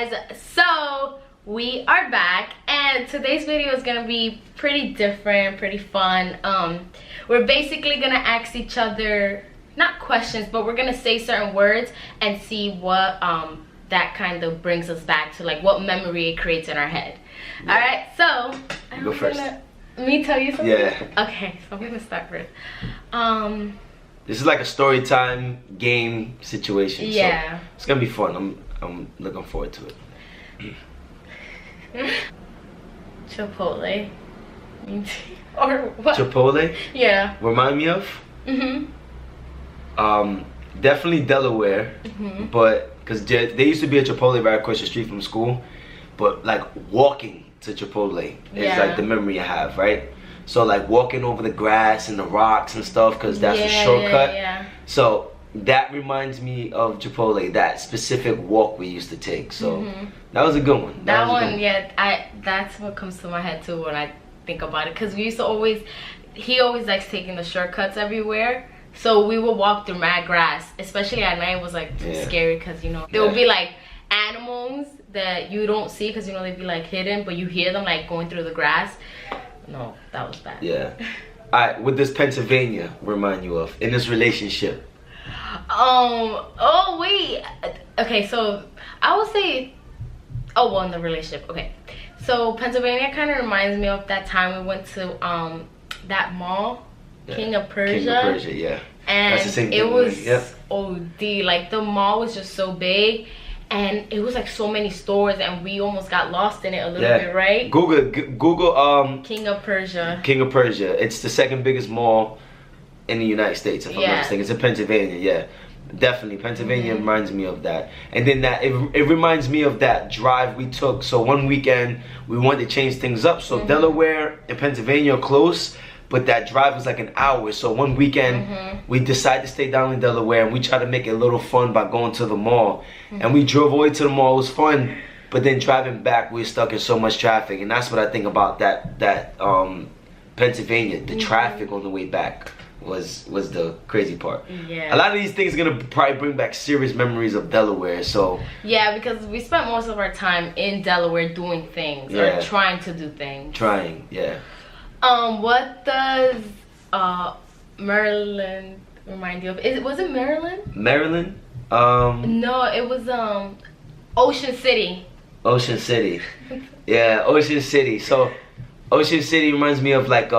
guys, so we are back and today's video is gonna be pretty different, pretty fun. We're basically gonna ask each other, not questions, but we're gonna say certain words and see what that kind of brings us back to, like what memory it creates in our head. Yeah. All right, so you go first. Me tell you something? Yeah. Okay, so I'm gonna start first. This is like a story time game situation. Yeah. So it's gonna be fun. I'm looking forward to it. Chipotle. Or what? Chipotle? Yeah. Remind me of? Definitely Delaware. But because there used to be a Chipotle right across the street from school, but like walking to Chipotle is like the memory I have, right? So like walking over the grass and the rocks and stuff, because that's a shortcut. Yeah. So that reminds me of Chipotle, that specific walk we used to take. So that was a good one. That one, yeah, that's what comes to my head too when I think about it, because we used to he always likes taking the shortcuts everywhere. So we would walk through mad grass, especially at night. It was like too scary, because you know there would be like animals that you don't see, because you know they'd be like hidden, but you hear them like going through the grass. No, that was bad. Yeah. Alright, what does Pennsylvania remind you of in this relationship? Oh wait. Okay, so I would say, oh well, in the relationship. Okay, so Pennsylvania kind of reminds me of that time we went to that mall, King of Persia. King of Persia, yeah. And that's the same thing, it was right? OD. Like the mall was just so big, and it was like so many stores, and we almost got lost in it a little bit, right? Google King of Persia. King of Persia. It's the second biggest mall in the United States, if I'm not mistaken. It's in Pennsylvania, yeah. Definitely, Pennsylvania reminds me of that. And then it reminds me of that drive we took. So one weekend, we wanted to change things up. So Delaware and Pennsylvania are close, but that drive was like an hour. So one weekend, we decided to stay down in Delaware, and we tried to make it a little fun by going to the mall. And we drove all the way to the mall. It was fun, but then driving back, we were stuck in so much traffic. And that's what I think about that Pennsylvania, the traffic on the way back. Was the crazy part. Yeah. A lot of these things are gonna probably bring back serious memories of Delaware. So yeah, because we spent most of our time in Delaware doing things or trying to do things. What does Maryland remind you of? Was it Maryland? Maryland? No, it was Ocean City. Ocean City. Yeah, Ocean City. So Ocean City reminds me of like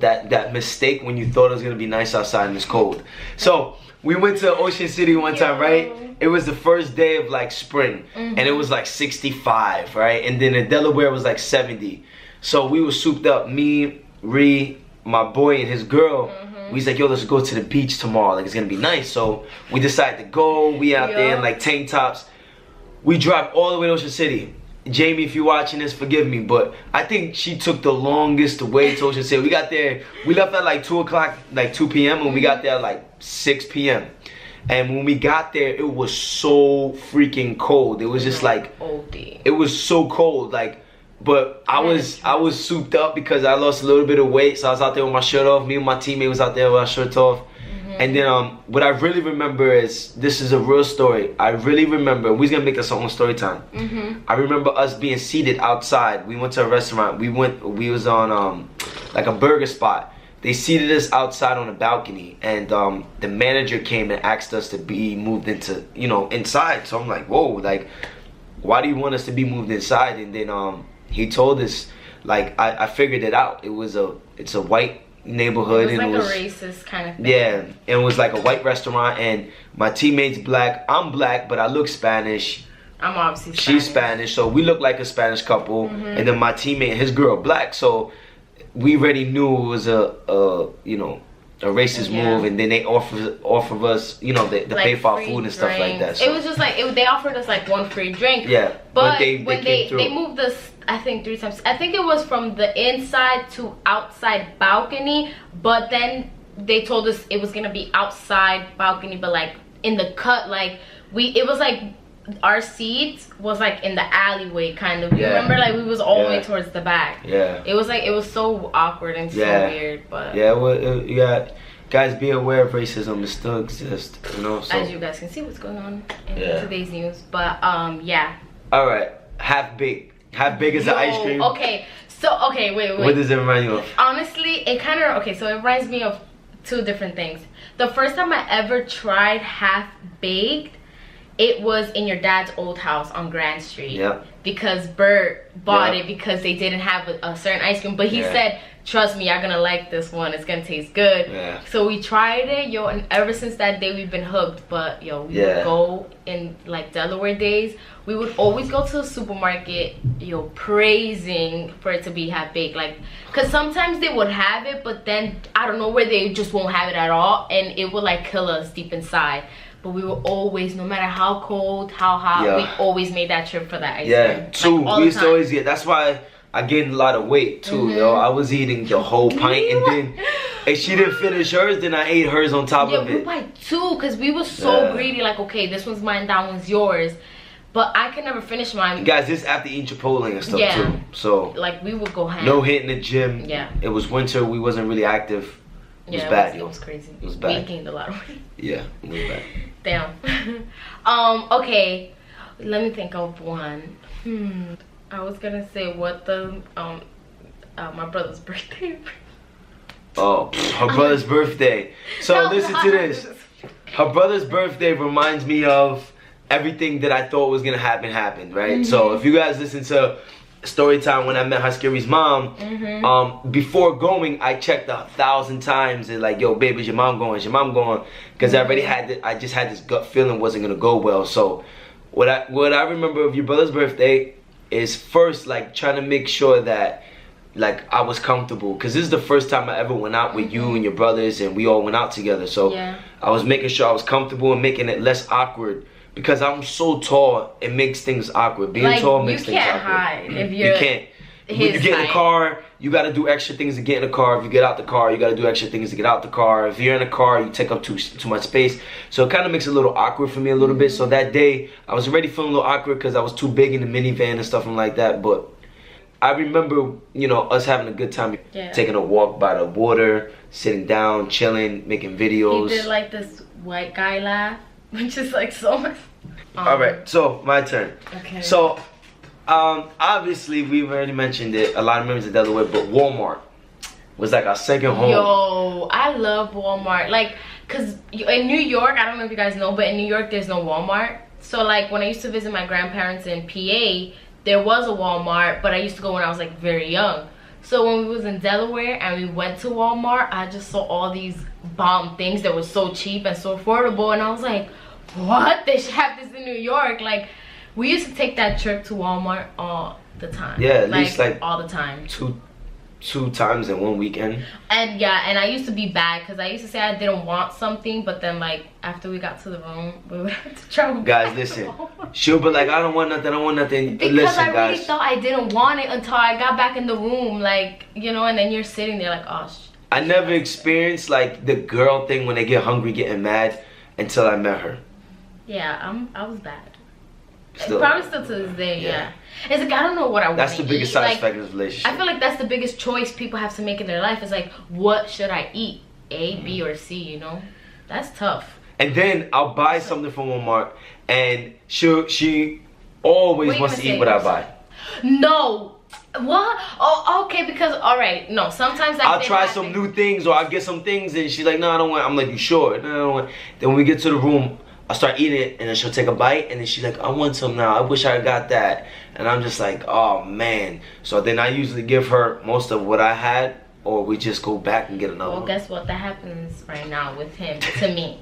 that mistake when you thought it was gonna be nice outside and it's cold. So we went to Ocean City one time, right? It was the first day of like spring, and it was like 65, right? And then in Delaware it was like 70. So we were souped up, me, Ree, my boy, and his girl. We was like, yo, let's go to the beach tomorrow, like it's gonna be nice. So we decided to go. We out there in like tank tops. We drive all the way to Ocean City. Jamie, if you're watching this, forgive me, but I think she took the longest way to Ocean City. We got there, we left at like 2 o'clock, like 2 p.m. and we got there at like 6 p.m. And when we got there, it was so freaking cold. It was just like, it was so cold, like, but I was souped up because I lost a little bit of weight, so I was out there with my shirt off. Me and my teammate was out there with our shirts off. And then what I really remember is, this is a real story. I really remember, we're gonna make this our own story time. I remember us being seated outside. We went to a restaurant. We was on like a burger spot. They seated us outside on a balcony, and the manager came and asked us to be moved into, inside. So I'm like, whoa, like, why do you want us to be moved inside? And then he told us, like, I figured it out. It's a white neighborhood, it was and like a racist kind of thing. Yeah, and it was like a white restaurant, and my teammate's black. I'm black, but I look Spanish. I'm obviously Spanish. She's Spanish, so we look like a Spanish couple. And then my teammate and his girl black, so we already knew it was a racist move. And then they offer us, the like pay for our food and stuff like that. So it was just like they offered us like one free drink. Yeah, but when they moved us, I think 3 times. I think it was from the inside to outside balcony, but then they told us it was gonna be outside balcony, but like in the cut, like it was like our seats was like in the alleyway kind of. Remember, like we was all the way towards the back. It was like, it was so awkward and so weird, but guys, be aware of racism. It still exists, you know. So. As you guys can see, what's going on in today's news. But yeah. All right, half baked. Half baked is the ice cream. Okay, so wait. What does it remind you of? Honestly, it kind of so it reminds me of two different things. The first time I ever tried half baked, it was in your dad's old house on Grand Street. Yep. Because Bert bought it because they didn't have a certain ice cream, but he said, trust me, you're gonna like this one, it's gonna taste good. So we tried it, yo, and ever since that day we've been hooked. But yo, we would go in like Delaware days, we would always go to the supermarket, yo, praising for it to be half baked, like, because sometimes they would have it, but then I don't know where they just won't have it at all, and it would like kill us deep inside. But we were always, no matter how cold, how hot, we always made that trip for that ice cream. Too. Like, we used to always get. That's why I gained a lot of weight too. Yo, I was eating the whole pint, and then if she didn't finish hers, then I ate hers on top of it. Yeah, we buy two because we were so greedy. Like, okay, this one's mine, that one's yours. But I could never finish mine. Guys, this after eating Chipotle and stuff too. So like we would go ham. No hitting the gym. Yeah. It was winter. We wasn't really active. It was bad, yo. It was crazy. It was bad. We gained a lot of weight. Yeah, it was bad. Damn. Okay. Let me think of one. I was gonna say what the my brother's birthday. Oh, her brother's birthday. So listen to this. Her brother's birthday reminds me of everything that I thought was gonna happen, right? So if you guys listen to Storytime when I met Huskeri's mom, before going I checked 1,000 times and like, yo babe, is your mom going? Is your mom going? Because I already had I just had this gut feeling wasn't gonna go well. So what I remember of your brother's birthday is first like trying to make sure that like I was comfortable, because this is the first time I ever went out with you and your brothers, and we all went out together. So I was making sure I was comfortable and making it less awkward. Because I'm so tall, it makes things awkward. Being like, tall makes things awkward. You can't hide if you're. You can't. When you get in the car, you got to do extra things to get in the car. If you get out the car, you got to do extra things to get out the car. If you're in the car, you take up too much space. So it kind of makes it a little awkward for me a little bit. So that day, I was already feeling a little awkward because I was too big in the minivan and stuff like that. But I remember, you know, us having a good time, taking a walk by the water, sitting down, chilling, making videos. He did like this white guy laugh, which is like so much. Alright, so my turn. Okay. So, obviously we've already mentioned it, a lot of members of Delaware, but Walmart was like our second home. Yo, I love Walmart. Like, cause in New York, I don't know if you guys know, but in New York there's no Walmart. So like when I used to visit my grandparents in PA, there was a Walmart, but I used to go when I was like very young. So when we was in Delaware and we went to Walmart, I just saw all these bomb things that were so cheap and so affordable, and I was like, what? They should have this in New York. Like, we used to take that trip to Walmart all the time. Yeah, at least like all the time. Two times in one weekend. And yeah, and I used to be bad because I used to say I didn't want something, but then like after we got to the room, we would have to travel. Guys, listen. She'll be like, I don't want nothing, I don't want nothing. Because listen, I really thought I didn't want it until I got back in the room, like, you know, and then you're sitting there like, oh. I never experienced like the girl thing when they get hungry, getting mad, until I met her. Yeah, I was bad. Still, probably still to this day, yeah. It's like, I don't know what I want. That's the biggest side effect of this relationship. I feel like that's the biggest choice people have to make in their life. Is like, what should I eat? A, B, or C, you know? That's tough. And then I'll buy something from Walmart, and she always wants to eat what I buy. No. What? Oh, okay, because, alright, no, sometimes I'll try some new things, or I'll get some things, and she's like, no, I don't want. I'm like, you sure? No, I don't want. Then when we get to the room, I start eating it, and then she'll take a bite, and then she's like, I want some now. I wish I got that. And I'm just like, oh, man. So then I usually give her most of what I had, or we just go back and get another one. Well, guess what? That happens right now with him, to me.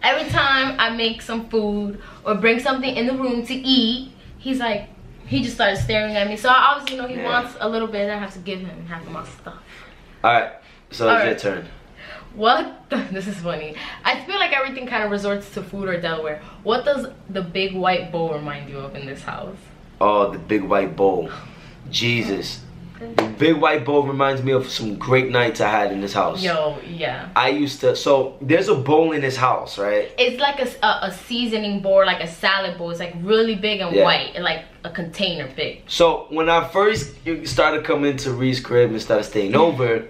Every time I make some food or bring something in the room to eat, he's like, he just started staring at me. So obviously, you know, he wants a little bit, and I have to give him half of my stuff. All right. So it's your turn. What? This is funny. I feel like everything kind of resorts to food or Delaware. What does the big white bowl remind you of in this house? Oh, the big white bowl. Jesus. The big white bowl reminds me of some great nights I had in this house. Yo, yeah. I used to, so there's a bowl in this house, right? It's like a seasoning bowl, like a salad bowl. It's like really big and white, like a container big. So when I first started coming to Ree's crib and started staying over,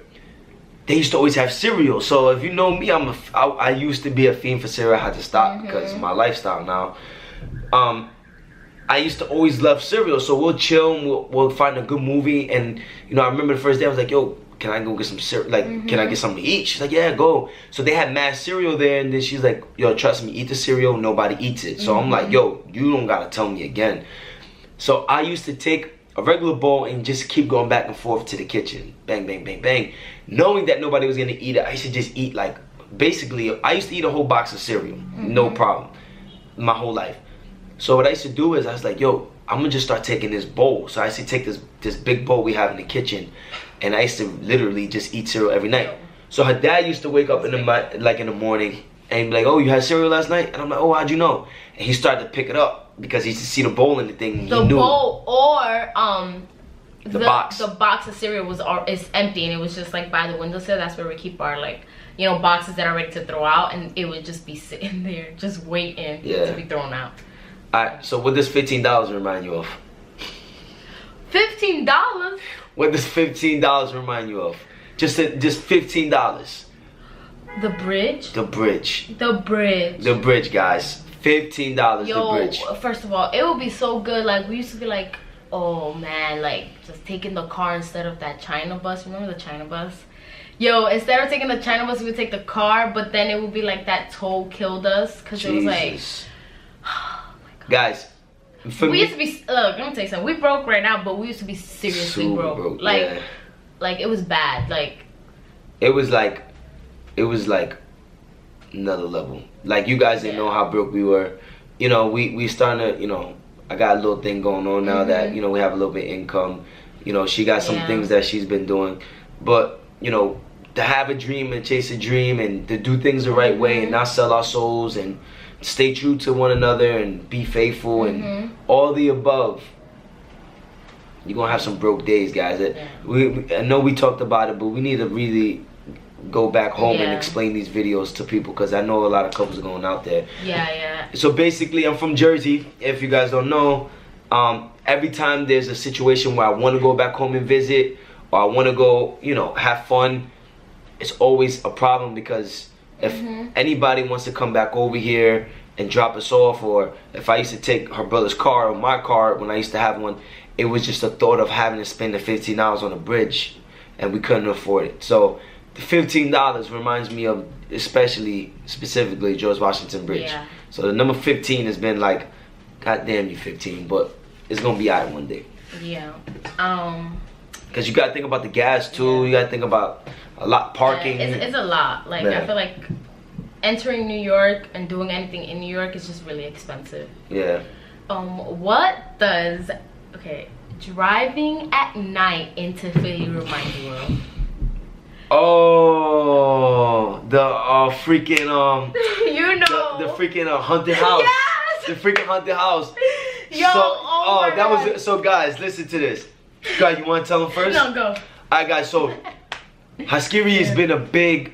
they used to always have cereal. So if you know me, I used to be a fiend for cereal. I had to stop because of my lifestyle now. I used to always love cereal, so we'll chill and we'll find a good movie. And you know, I remember the first day I was like, yo, can I go get some cereal? Like, can I get something to eat? She's like, yeah, go. So they had mad cereal there, and then she's like, yo, trust me, eat the cereal, nobody eats it. So I'm like, yo, you don't gotta tell me again. So I used to take a regular bowl and just keep going back and forth to the kitchen. Bang, bang, bang, bang. Knowing that nobody was gonna eat it, I used to just eat like, basically, I used to eat a whole box of cereal, no problem, my whole life. So what I used to do is I was like, yo, I'm gonna just start taking this bowl. So I used to take this big bowl we have in the kitchen, and I used to literally just eat cereal every night. So her dad used to wake up in the morning and be like, oh, you had cereal last night? And I'm like, oh, how'd you know? And he started to pick it up because he used to see the bowl and the thing. The bowl or the box. The box of cereal is empty, and it was just like by the windowsill. That's where we keep our boxes that are ready to throw out, and it would just be sitting there just waiting to be thrown out. Alright, so what does $15 remind you of? $15? What does $15 remind you of? Just $15. The bridge? The bridge. The bridge. The bridge, guys. $15, the bridge. First of all, it would be so good. Like, we used to be like, oh man, like, just taking the car instead of that China bus. Remember the China bus? Yo, instead of taking the China bus, we would take the car, but then it would be like that toll killed us. Because it was like... Guys, we used to be, look, let me tell you something. We broke right now, but we used to be seriously broke. Like, like it was bad. Like, it was like another level. Like, you guys didn't know how broke we were. You know, we starting to, you know, I got a little thing going on now that, you know, we have a little bit of income. You know, she got some things that she's been doing. But, you know, to have a dream and chase a dream and to do things the right way and not sell our souls and stay true to one another and be faithful and all the above. You're gonna have some broke days, guys. I know we talked about it, but we need to really go back home and explain these videos to people, because I know a lot of couples are going out there. So basically, I'm from Jersey, if you guys don't know. Every time there's a situation where I want to go back home and visit, or I want to go, you know, have fun, it's always a problem, because if anybody wants to come back over here and drop us off, or if I used to take her brother's car or my car when I used to have one, it was just a thought of having to spend the $15 on a bridge, and we couldn't afford it. So the $15 reminds me of specifically George Washington Bridge. So the number 15 has been like, God damn you 15, but it's gonna be alright one day. Because you gotta think about the gas too. You gotta think about a lot parking. It's a lot. Like, I feel like entering New York and doing anything in New York is just really expensive. What does driving at night into Philly remind you of? Oh, the freaking you know, the freaking haunted house. Yes! The freaking haunted house. Yo, so, that was it. So guys, listen to this. Guys, you want to tell them first? No, go. Alright guys, so Haskiri has been a big,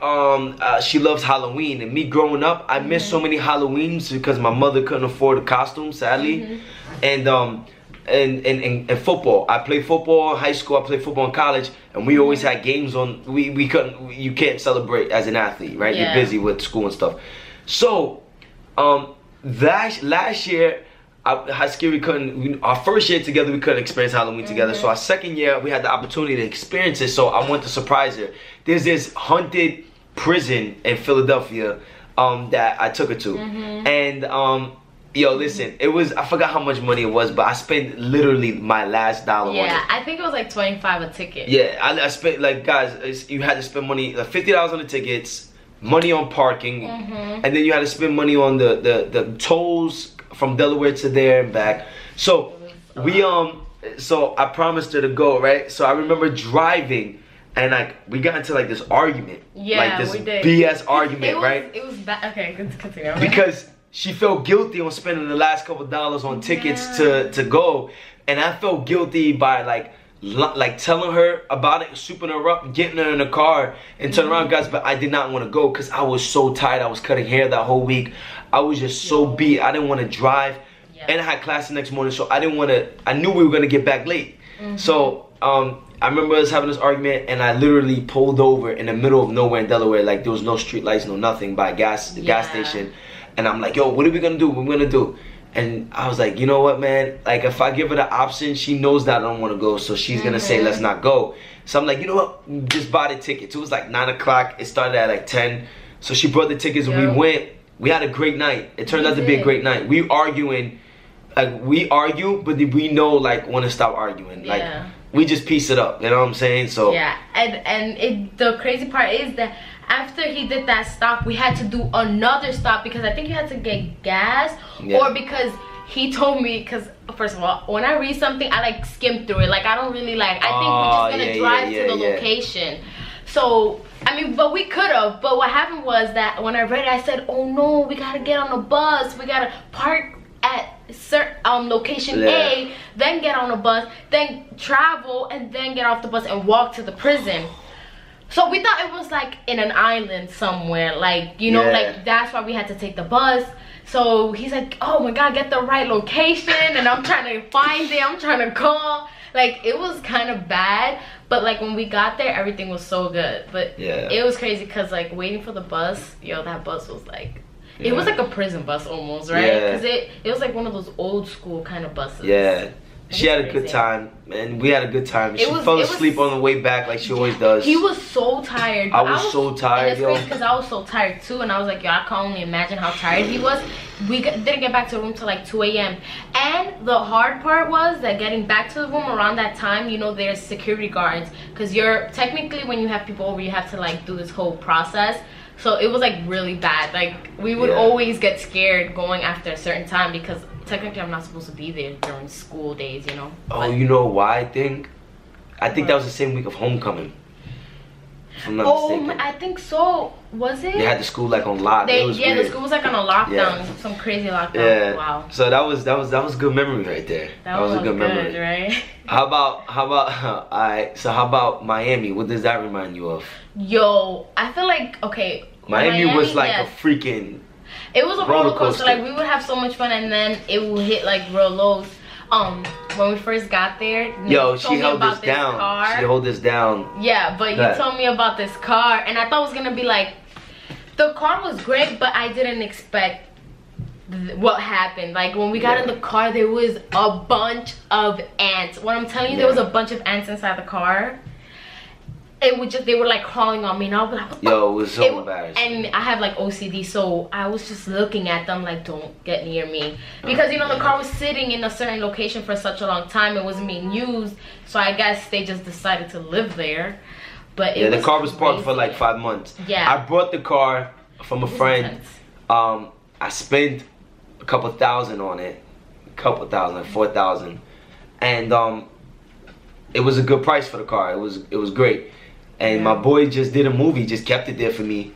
she loves Halloween, and me growing up, I missed so many Halloweens because my mother couldn't afford a costume, sadly. And football, I played football in high school, I played football in college, and we always had games on. We couldn't, you can't celebrate as an athlete, right? You're busy with school and stuff. So last year, Haskiri couldn't, our first year together we couldn't experience Halloween together. So our second year we had the opportunity to experience it, so I wanted to surprise her. There's this haunted prison in Philadelphia that I took her to. And yo, listen, it was, I forgot how much money it was, but I spent literally my last dollar on it. I think it was like $25 a ticket. I spent, like, guys, you had to spend money, like $50 on the tickets, money on parking, and then you had to spend money on the tolls from Delaware to there and back. So we so I promised her to go, right? So I remember driving, and like we got into like this argument, like this BS argument, right? It was bad. Okay, continue. Because she felt guilty on spending the last couple dollars on tickets to go, and I felt guilty by like telling her about it, souping her up, getting her in the car, and turning around, guys. But I did not want to go because I was so tired. I was cutting hair that whole week. I was just so beat. I didn't want to drive, and I had class the next morning, so I didn't want to. I knew we were gonna get back late, so I remember us having this argument, and I literally pulled over in the middle of nowhere in Delaware, like there was no street lights, no nothing, by the gas station. And I'm like, yo, what are we gonna do? What are we gonna do? And I was like, you know what, man? Like, if I give her the option, she knows that I don't want to go, so she's gonna say, let's not go. So I'm like, you know what? Just buy the tickets. It was like 9 o'clock. It started at like 10. So she brought the tickets, and we went. We had a great night. It turned out to be a great night. We arguing, like we argue, but we know like when to stop arguing. Like we just piece it up. You know what I'm saying? So yeah, and the crazy part is that after he did that stop, we had to do another stop because I think you had to get gas, or because he told me, because first of all, when I read something, I like skim through it. Like I don't really like. I think we're just gonna drive to the location. So I mean, but we could have. But what happened was that when I read it, I said, "Oh no, we gotta get on a bus. We gotta park at location A, then get on a bus, then travel, and then get off the bus and walk to the prison." So we thought it was like in an island somewhere, like, you know, like that's why we had to take the bus. So he's like, "Oh my God, get the right location," and I'm trying to find it. I'm trying to call. Like it was kind of bad, but like when we got there, everything was so good. But it was crazy because like waiting for the bus, yo, that bus was like, it was like a prison bus almost, right? Because it was like one of those old school kind of buses. Yeah. She had a good time, and we had a good time. She fell asleep on the way back like she always does. He was so tired. I was so tired, yo. Because I was so tired too, and I was like, yo, I can only imagine how tired he was. We didn't get back to the room till like 2 a.m. And the hard part was that getting back to the room around that time, you know, there's security guards. Because you're, technically when you have people over, you have to like do this whole process. So it was like really bad. Like we would always get scared going after a certain time because technically I'm not supposed to be there during school days, you know. Oh, you know why I think that was the same week of homecoming. If I'm not mistaken. I think so. Was it? They had the school like on lock. It was weird. The school was like on a lockdown, some crazy lockdown. Yeah. Wow. So that was a good memory right there. That was a good memory, right? How about alright, so how about Miami? What does that remind you of? Yo, I feel like, okay, Miami was like a freaking, it was a roller coaster. Like we would have so much fun, and then it would hit like real lows. When we first got there, yo, she held us down. She held us down. Yeah, but you told me about this car, and I thought it was gonna be like, the car was great, but I didn't expect what happened. Like when we got in the car, there was a bunch of ants. When I'm telling you, there was a bunch of ants inside the car. It would just, they were like crawling on me, and I was like, yo, it was so embarrassing. And I have like OCD, so I was just looking at them like, don't get near me, because you know the car was sitting in a certain location for such a long time, it wasn't being used, so I guess they just decided to live there. But the car was parked for like 5 months. I brought the car from a friend. I spent a couple thousand on it, like 4,000, and it was a good price for the car. It was great. And my boy just did a movie, just kept it there for me.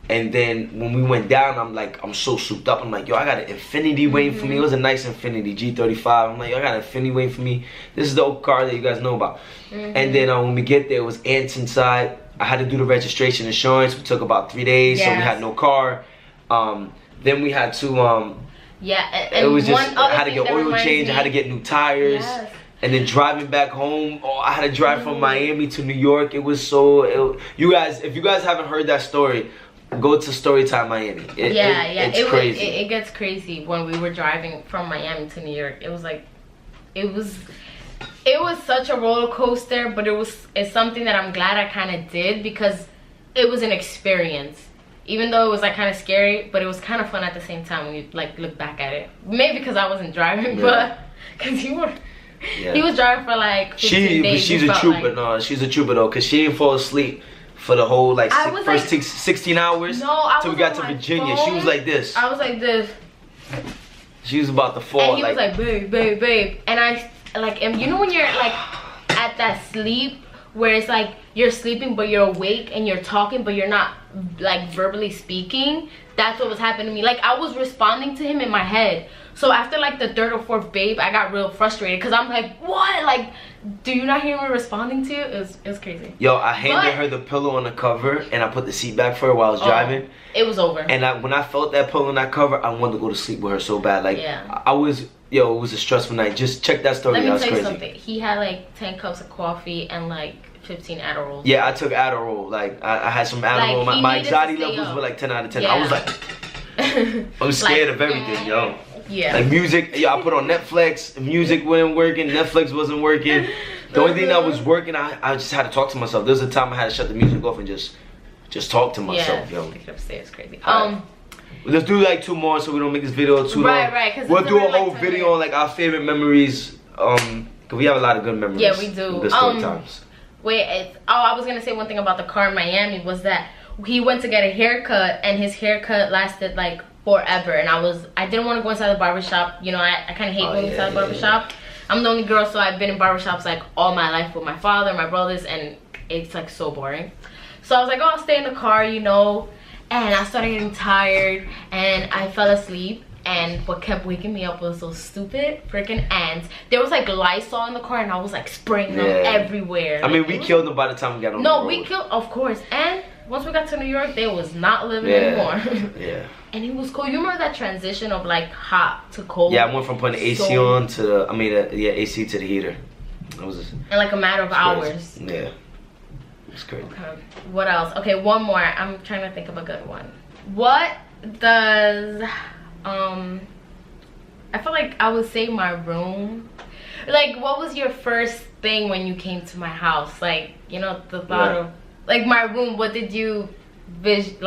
And then when we went down, I'm so souped up. I'm like, yo, I got an Infiniti waiting for me. It was a nice Infiniti G35. I'm like, yo, I got an Infiniti waiting for me. This is the old car that you guys know about. And then when we get there, it was ants inside. I had to do the registration insurance. It took about 3 days, so we had no car. Then we had to, and it was just, I had to get oil change. I had to get new tires. And then driving back home, I had to drive from Miami to New York. It was so, you guys, if you guys haven't heard that story, go to StoryTime Miami. It's crazy. It gets crazy when we were driving from Miami to New York. It was like, it was such a roller coaster, but it's something that I'm glad I kind of did, because it was an experience. Even though it was like kind of scary, but it was kind of fun at the same time when you like look back at it. Maybe because I wasn't driving, but because you were. He was driving for like 15 days. She's a trooper, like, no, she's a trooper though, cause she didn't fall asleep for the whole like first 16 hours till we got to Virginia. She was like this. I was like this. She was about to fall. And he was like, babe, babe, babe. And I like, and you know when you're like at that sleep where it's like you're sleeping but you're awake and you're talking but you're not like verbally speaking. That's what was happening to me. Like I was responding to him in my head. So after like the 3rd or 4th babe, I got real frustrated because I'm like, what? Like, do you not hear me responding to you? It was crazy. Yo, I handed her the pillow on the cover and I put the seat back for her while I was driving. It was over. And when I felt that pillow on that cover, I wanted to go to sleep with her so bad. Like, yo, it was a stressful night. Just check that story. Let me That was tell you crazy. something. He had like 10 cups of coffee and like 15 Adderalls. Yeah, I took Adderall. Like I had some Adderall. Like, my anxiety levels were like 10 out of 10. Yeah. I was like, I'm scared of everything, yo. Yeah. Like music, yeah, I put on Netflix. Music wasn't working. Netflix wasn't working. The only thing that was working, I just had to talk to myself. There was a time I had to shut the music off and just talk to myself, yo. Take it upstairs, crazy. Let's do like 2 more so we don't make this video too long. Right. Cause we'll do a whole video on like our favorite memories. Cause we have a lot of good memories. Yeah, we do. Good story times. Wait, I was gonna say one thing about the car in Miami was that he went to get a haircut and his haircut lasted like forever, and I didn't want to go inside the barbershop. You know, I kind of hate going inside the barbershop. I'm the only girl, so I've been in barbershops like all my life with my father, my brothers, and it's like so boring. So I was like, oh, I'll stay in the car, you know. And I started getting tired and I fell asleep, and what kept waking me up was those stupid freaking ants. There was like Lysol in the car and I was like spraying them everywhere. I mean, we killed them by the time we got on the road. No, we killed, of course. And once we got to New York, they was not living anymore. Yeah. And it was cool. You remember that transition of like hot to cold? Yeah, I went from putting the AC on to the, AC to the heater. It was in like a matter of hours. Yeah. It's great. Okay. What else? Okay, one more. I'm trying to think of a good one. What does I feel like I would say my room. Like, what was your first thing when you came to my house? Like, you know, the thought of like my room. What did you think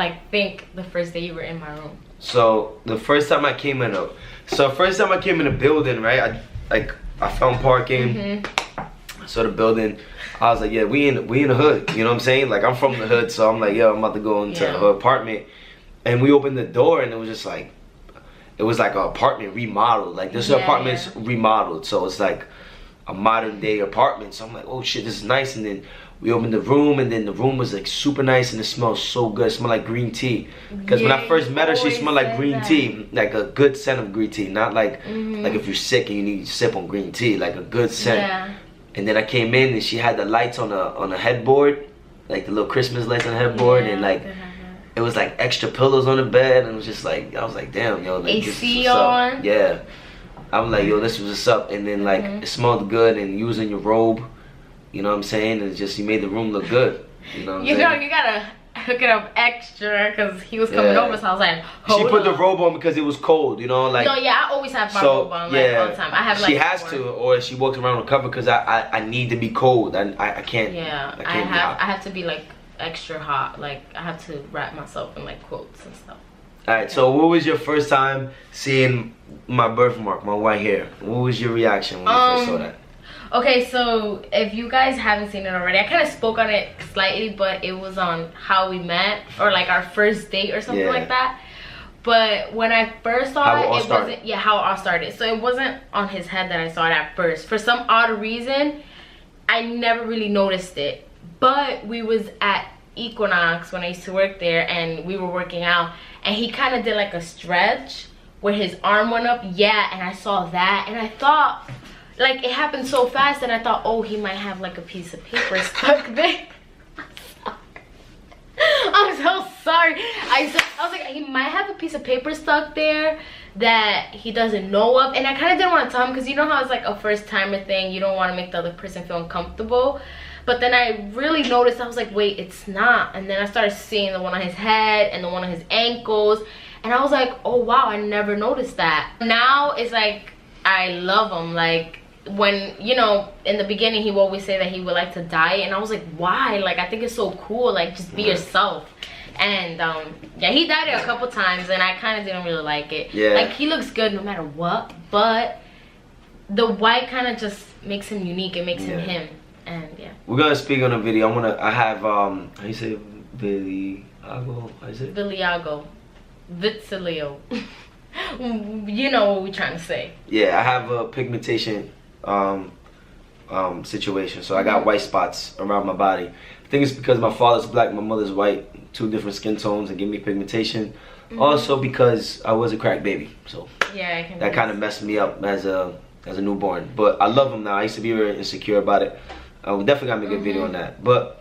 the first day you were in my room? So the first time I came in the building, right? I found parking. I saw the building. I was like, yeah, we in the hood. You know what I'm saying? Like, I'm from the hood, so I'm like, yo, I'm about to go into her apartment. And we opened the door, and it was just like, it was like an apartment remodeled. Like, this apartment's remodeled, so it's like a modern day apartment. So I'm like, oh shit, this is nice. And then we opened the room, and then the room was like super nice, and it smelled so good. It smelled like green tea. Because when I first met her, she smelled like green tea, like a good scent of green tea, not like like if you're sick and you need to sip on green tea, like a good scent. Yeah. And then I came in and she had the lights on a headboard, like the little Christmas lights on the headboard, and like it was like extra pillows on the bed, and it was just like, I was like, damn, yo, like, AC on. Yeah, I'm like, yo, this was what's up. And then like it smelled good, and you was in your robe, you know what I'm saying? And just, you made the room look good, you know what I'm saying? You gotta hook it up extra because he was coming over, so I was like, she put the robe on because it was cold, you know, like. No, yeah, I always have my robe on, like, all the time. I have like. She has to, or she walks around with cover because I need to be cold. I can't. Yeah, I have to be like extra hot. Like, I have to wrap myself in like quotes and stuff. All right, so what was your first time seeing my birthmark, my white hair? What was your reaction when you first saw that? Okay, so if you guys haven't seen it already, I kind of spoke on it slightly, but it was on how we met, or like our first date or something like that. But when I first saw it wasn't, how it all started. So it wasn't on his head that I saw it at first. For some odd reason, I never really noticed it. But we was at Equinox when I used to work there, and we were working out, and he kind of did like a stretch where his arm went up. Yeah, and I saw that, and I thought, like, it happened so fast, and I thought, oh, he might have like a piece of paper stuck there. I'm so sorry. I was like, he might have a piece of paper stuck there that he doesn't know of. And I kind of didn't want to tell him because you know how it's like a first timer thing. You don't want to make the other person feel uncomfortable. But then I really noticed, I was like, wait, it's not. And then I started seeing the one on his head and the one on his ankles. And I was like, oh, wow, I never noticed that. Now it's like, I love him. Like, when, you know, in the beginning he would always say that he would like to dye, and I was like, why? Like, I think it's so cool, like, just be yourself. And yeah, he dyed it a couple times, and I kind of didn't really like it. Like, he looks good no matter what, but the white kind of just makes him unique. It makes him him. And we're gonna speak on a video. I have how you say Viliago? How you say it? Viliago, Vitiligo. You know what we're trying to say. Yeah, I have a pigmentation situation, so I got white spots around my body. I think it's because my father's black, my mother's white, 2 different skin tones that give me pigmentation. Also because I was a crack baby, so yeah, that kind of messed me up as a newborn. But I love him now. I used to be very insecure about it. We definitely got to make a video on that. But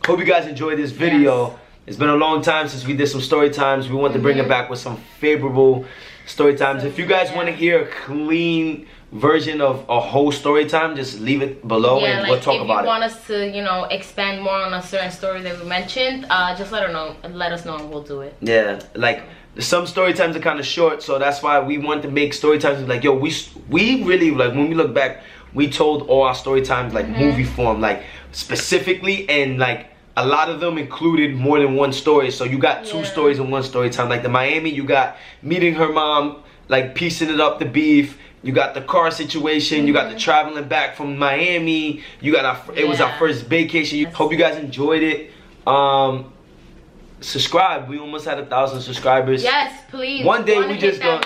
hope you guys enjoyed this video. It's been a long time since we did some story times. We want to bring it back with some favorable story times. So, if you guys want to hear a clean version of a whole story time, just leave it below and like, we'll talk about it. if you want us to, you know, expand more on a certain story that we mentioned, just let us know and we'll do it. Yeah, like some story times are kind of short, so that's why we want to make story times like, yo, we really, like, when we look back, we told all our story times like movie form, like specifically, and like a lot of them included more than one story. So you got two stories in one story time. Like the Miami, you got meeting her mom, like piecing it up, the beef. You got the car situation. You got the traveling back from Miami. You got it was our first vacation. Hope you guys enjoyed it. Subscribe. We almost had 1,000 subscribers. Yes, please. One day we just gonna,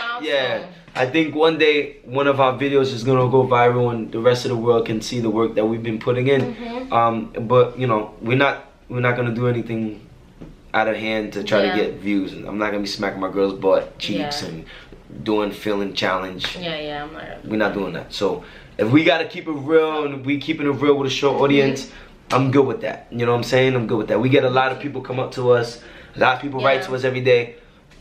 I think one day one of our videos is gonna go viral and the rest of the world can see the work that we've been putting in. But you know, we're not gonna do anything out of hand to try to get views. And I'm not gonna be smacking my girl's butt cheeks and doing feeling challenge. I'm not. We're not doing that. So if we gotta keep it real and we keeping it real with a short audience, I'm good with that. You know what I'm saying? I'm good with that. We get a lot of people come up to us. A lot of people write to us every day.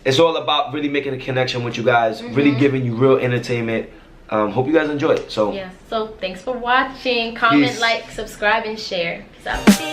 It's all about really making a connection with you guys, really giving you real entertainment. Hope you guys enjoy it. So so thanks for watching. Comment, like, subscribe, and share. Peace out.